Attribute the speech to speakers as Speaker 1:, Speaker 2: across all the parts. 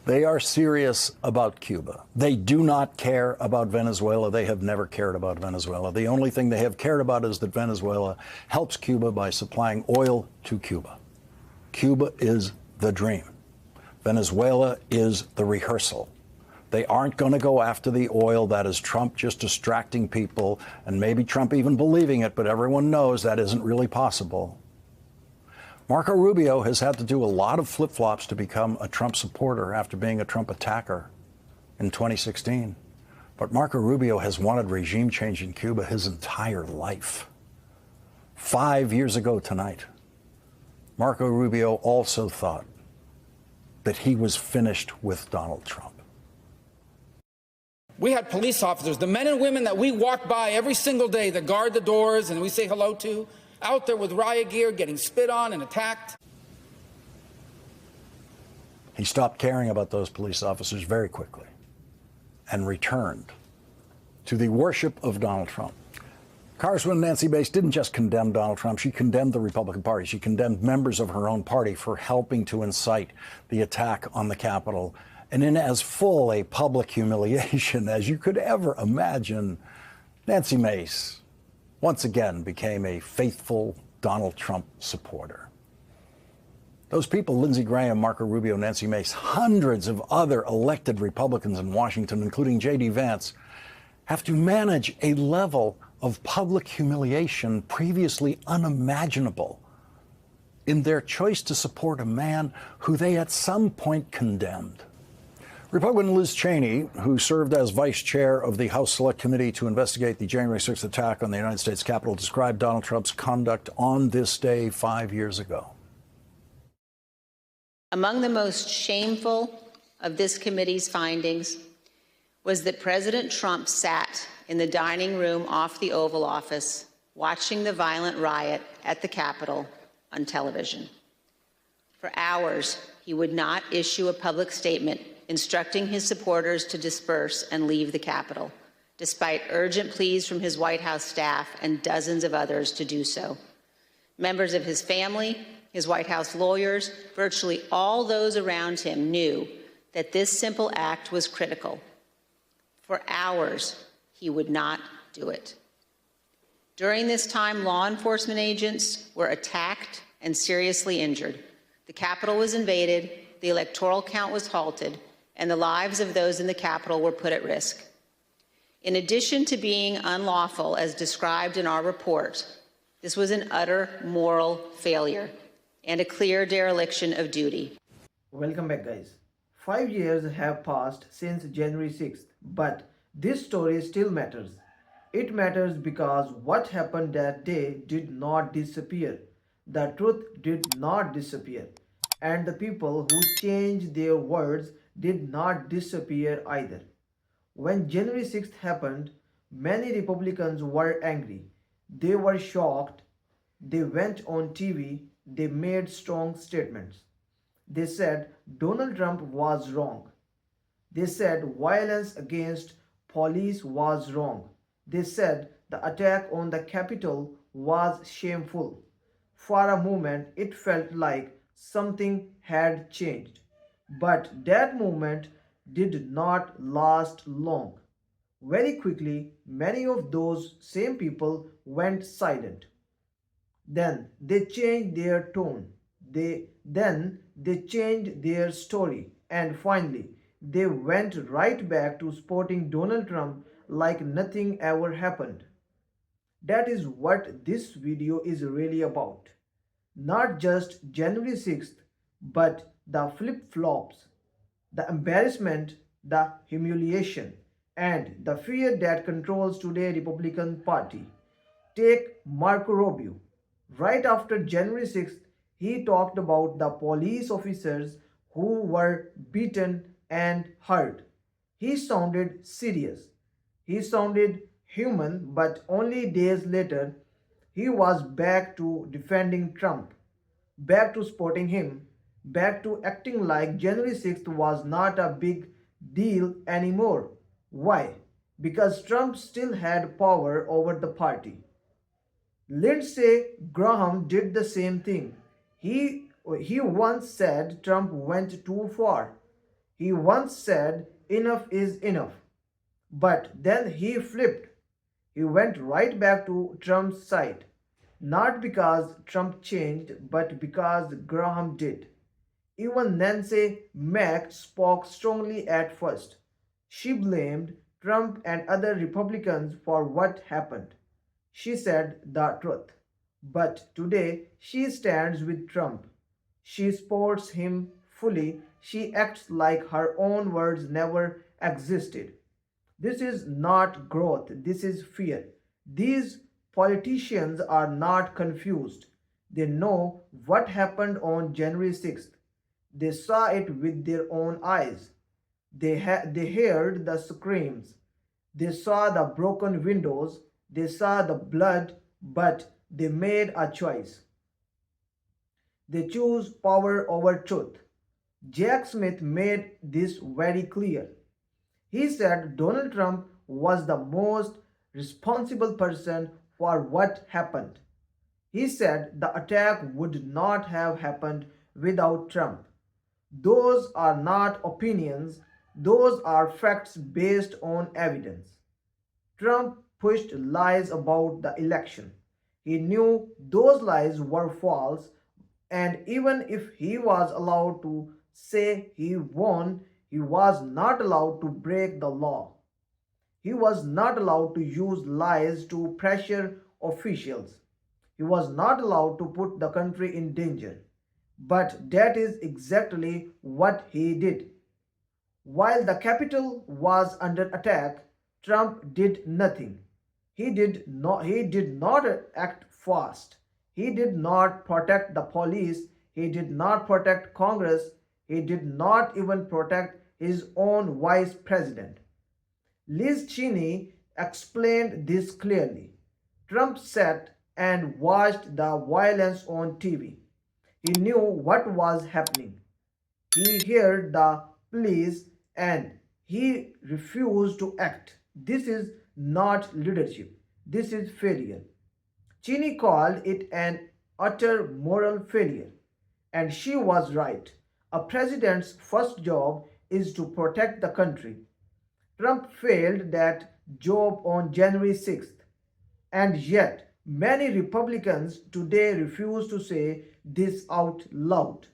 Speaker 1: They are serious about Cuba. They do not care about Venezuela. They have never cared about Venezuela. The only thing they have cared about is that Venezuela helps Cuba by supplying oil to Cuba. Cuba is the dream. Venezuela is the rehearsal. They aren't going to go after the oil. That is Trump just distracting people, and maybe Trump even believing it, but everyone knows that isn't really possible. Marco Rubio has had to do a lot of flip-flops to become a Trump supporter after being a Trump attacker in 2016. But Marco Rubio has wanted regime change in Cuba his entire life. 5 years ago tonight, Marco Rubio also thought that he was finished with Donald Trump.
Speaker 2: We had police officers, the men and women that we walk by every single day that guard the doors and we say hello to, out there with riot gear, getting spit on and attacked.
Speaker 1: He stopped caring about those police officers very quickly and returned to the worship of Donald Trump. Congresswoman Nancy Mace didn't just condemn Donald Trump, she condemned the Republican Party. She condemned members of her own party for helping to incite the attack on the Capitol. And in as full a public humiliation as you could ever imagine, Nancy Mace once again became a faithful Donald Trump supporter. Those people, Lindsey Graham, Marco Rubio, Nancy Mace, hundreds of other elected Republicans in Washington, including J.D. Vance, have to manage a level of public humiliation previously unimaginable in their choice to support a man who they at some point condemned. Republican Liz Cheney, who served as vice chair of the House Select Committee to investigate the January 6th attack on the United States Capitol, described Donald Trump's conduct on this day 5 years ago.
Speaker 3: Among the most shameful of this committee's findings was that President Trump sat in the dining room off the Oval Office watching the violent riot at the Capitol on television. For hours, he would not issue a public statement instructing his supporters to disperse and leave the Capitol, despite urgent pleas from his White House staff and dozens of others to do so. Members of his family, his White House lawyers, virtually all those around him knew that this simple act was critical. For hours, he would not do it. During this time, law enforcement agents were attacked and seriously injured. The Capitol was invaded, the electoral count was halted, and the lives of those in the Capitol were put at risk. In addition to being unlawful, as described in our report, this was an utter moral failure and a clear dereliction of duty.
Speaker 4: Welcome back, guys. 5 years have passed since January 6th, but this story still matters. It matters because what happened that day did not disappear. The truth did not disappear. And the people who changed their words did not disappear either. When January 6th happened, many Republicans were angry. They were shocked. They went on TV. They made strong statements. They said Donald Trump was wrong. They said violence against police was wrong. They said the attack on the Capitol was shameful. For a moment, it felt like something had changed. But that moment did not last long. Very quickly, many of those same people went silent. Then they changed their tone. Then they changed their story. And finally, they went right back to supporting Donald Trump like nothing ever happened. That is what this video is really about. Not just January 6th, but the flip-flops, the embarrassment, the humiliation, and the fear that controls today's Republican Party. Take Marco Rubio. Right after January 6th, he talked about the police officers who were beaten and hurt. He sounded serious. He sounded human, but only days later, he was back to defending Trump, back to supporting him, back to acting like January 6th was not a big deal anymore. Why? Because Trump still had power over the party. Lindsey Graham did the same thing. He once said Trump went too far. He once said, "Enough is enough." But then he flipped. He went right back to Trump's side. Not because Trump changed, but because Graham did. Even Nancy Mace spoke strongly at first. She blamed Trump and other Republicans for what happened. She said the truth. But today she stands with Trump. She supports him fully. She acts like her own words never existed. This is not growth, this is fear. These politicians are not confused. They know what happened on January 6th. They saw it with their own eyes. They heard the screams. They saw the broken windows. They saw the blood, but they made a choice. They chose power over truth. Jack Smith made this very clear. He said Donald Trump was the most responsible person for what happened. He said the attack would not have happened without Trump. Those are not opinions, those are facts based on evidence. Trump pushed lies about the election. He knew those lies were false, and even if he was allowed to say he won, he was not allowed to break the law. He was not allowed to use lies to pressure officials. He was not allowed to put the country in danger. But that is exactly what he did. While the Capitol was under attack, Trump did nothing. He did not act fast. He did not protect the police. He did not protect Congress. He did not even protect his own vice president. Liz Cheney explained this clearly. Trump sat and watched the violence on TV. He knew what was happening. He heard the pleas and he refused to act. This is not leadership. This is failure. Cheney called it an utter moral failure. And she was right. A president's first job is to protect the country. Trump failed that job on January 6th. And yet, many Republicans today refuse to say this out loud.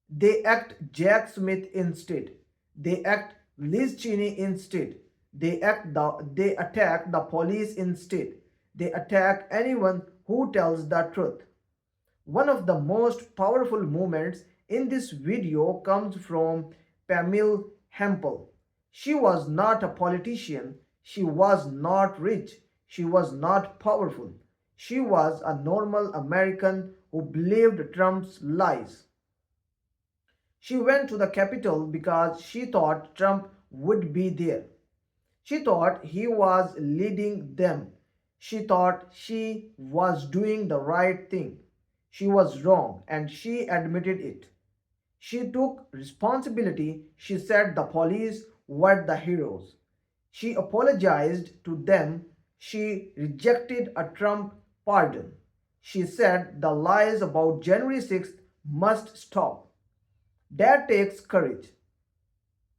Speaker 4: They act Jack Smith instead. They act Liz Cheney instead. They attack the police instead. They attack anyone who tells the truth. One of the most powerful moments in this video comes from Pamela Hempel. She was not a politician. She was not rich. She was not powerful. She was a normal American who believed Trump's lies. She went to the Capitol because she thought Trump would be there. She thought he was leading them. She thought she was doing the right thing. She was wrong and she admitted it. She took responsibility. She said the police were the heroes. She apologized to them. She rejected a Trump pardon. She said the lies about January 6th must stop. That takes courage.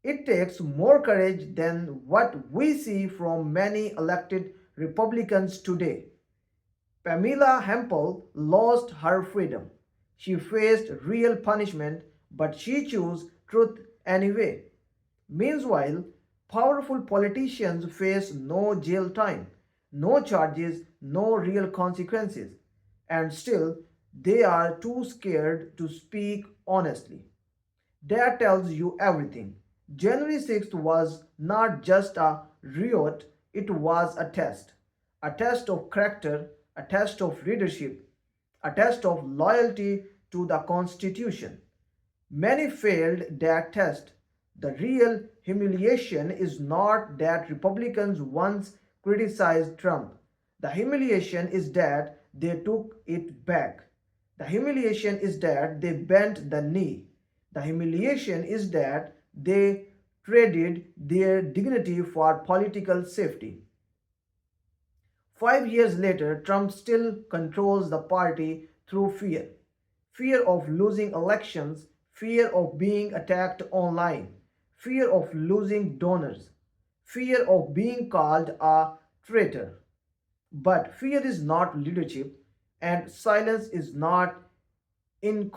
Speaker 4: It takes more courage than what we see from many elected Republicans today. Pamela Hempel lost her freedom. She faced real punishment, but she chose truth anyway. Meanwhile, powerful politicians face no jail time, no charges, no real consequences, and still they are too scared to speak honestly. That tells you everything. January 6th was not just a riot, it was a test. A test of character, a test of leadership, a test of loyalty to the Constitution. Many failed that test. The real humiliation is not that Republicans once criticized Trump. The humiliation is that they took it back. The humiliation is that they bent the knee. The humiliation is that they traded their dignity for political safety. 5 years later, Trump still controls the party through fear. Fear of losing elections, fear of being attacked online, fear of losing donors, fear of being called a traitor. But fear is not leadership, and silence is not in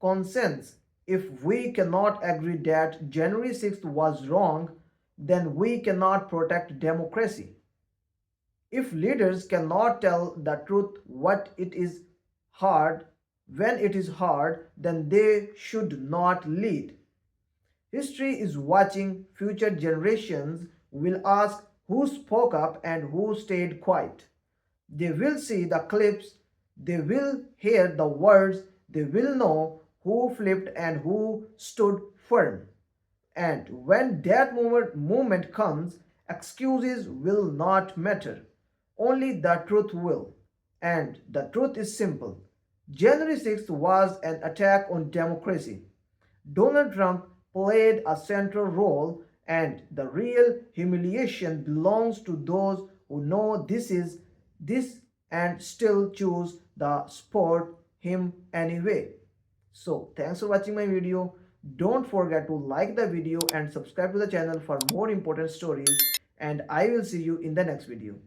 Speaker 4: conscience. If we cannot agree that January 6th was wrong, then we cannot protect democracy. If leaders cannot tell the truth when it is hard, then they should not lead. History is watching. Future generations will ask who spoke up and who stayed quiet. They will see the clips, they will hear the words, they will know who flipped and who stood firm. And when that moment comes, excuses will not matter. Only the truth will. And the truth is simple. January 6th was an attack on democracy. Donald Trump played a central role, and the real humiliation belongs to those who know this and still choose the support him anyway. So thanks for watching my video. Don't forget to like the video and subscribe to the channel for more important stories, and I will see you in the next video.